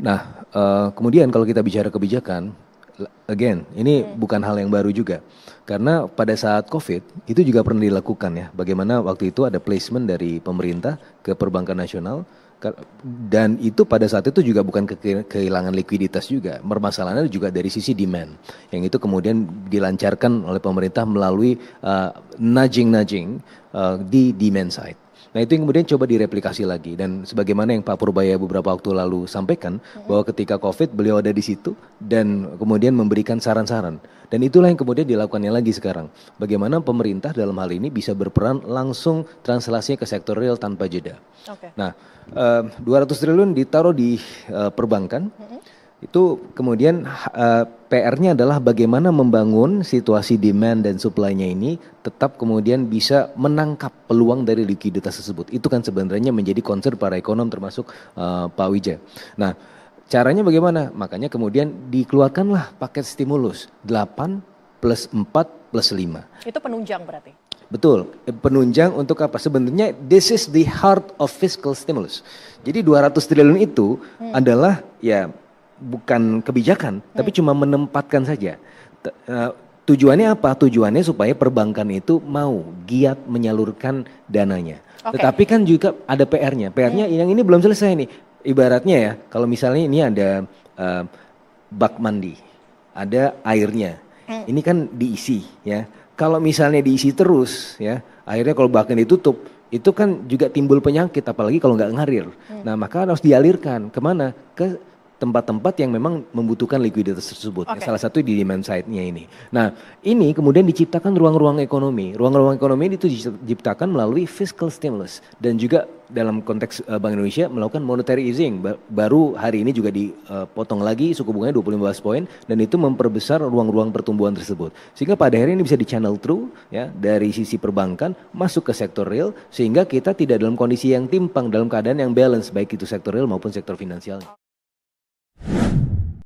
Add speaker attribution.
Speaker 1: Nah, kemudian kalau kita bicara kebijakan, again, ini bukan hal yang baru juga. Karena pada saat COVID itu juga pernah dilakukan ya. Bagaimana waktu itu ada placement dari pemerintah ke perbankan nasional dan itu pada saat itu juga bukan kehilangan likuiditas juga. Permasalahannya juga dari sisi demand. Yang itu kemudian dilancarkan oleh pemerintah melalui nudging di demand side. Nah itu yang kemudian coba direplikasi lagi dan sebagaimana yang Pak Purbaya beberapa waktu lalu sampaikan bahwa ketika COVID beliau ada di situ dan kemudian memberikan saran-saran dan itulah yang kemudian dilakukannya lagi sekarang. Bagaimana pemerintah dalam hal ini bisa berperan langsung translasinya ke sektor real tanpa jeda. Nah 200 triliun ditaruh di perbankan. Itu kemudian PR-nya adalah bagaimana membangun situasi demand dan supply-nya ini tetap kemudian bisa menangkap peluang dari likuiditas tersebut. Itu kan sebenarnya menjadi concern para ekonom termasuk Pak Wijaya. Nah, caranya bagaimana? Makanya kemudian dikeluarkanlah paket stimulus 8 plus 4 plus 5.
Speaker 2: Itu penunjang berarti?
Speaker 1: Betul, penunjang untuk apa? Sebenarnya this is the heart of fiscal stimulus. Jadi 200 triliun itu adalah ya bukan kebijakan, tapi cuma menempatkan saja. Tujuannya apa? Tujuannya supaya perbankan itu mau giat menyalurkan dananya. Tetapi kan juga ada PR-nya. PR-nya yang ini belum selesai nih. Ibaratnya ya, kalau misalnya ini ada bak mandi, ada airnya. Ini kan diisi ya. Kalau misalnya diisi terus ya, akhirnya kalau baknya ditutup, itu kan juga timbul penyakit apalagi kalau nggak ngarir. Nah maka harus dialirkan kemana? Ke tempat-tempat yang memang membutuhkan likuiditas tersebut. Salah satu di demand side-nya ini. Nah ini kemudian diciptakan ruang-ruang ekonomi. Ruang-ruang ekonomi itu diciptakan melalui fiscal stimulus. Dan juga dalam konteks Bank Indonesia melakukan monetary easing. Baru hari ini juga dipotong lagi suku bunganya 25 basis point. Dan itu memperbesar ruang-ruang pertumbuhan tersebut. Sehingga pada akhirnya ini bisa di channel through ya, dari sisi perbankan masuk ke sektor real. Sehingga kita tidak dalam kondisi yang timpang, dalam keadaan yang balance. Baik itu sektor real maupun sektor finansial.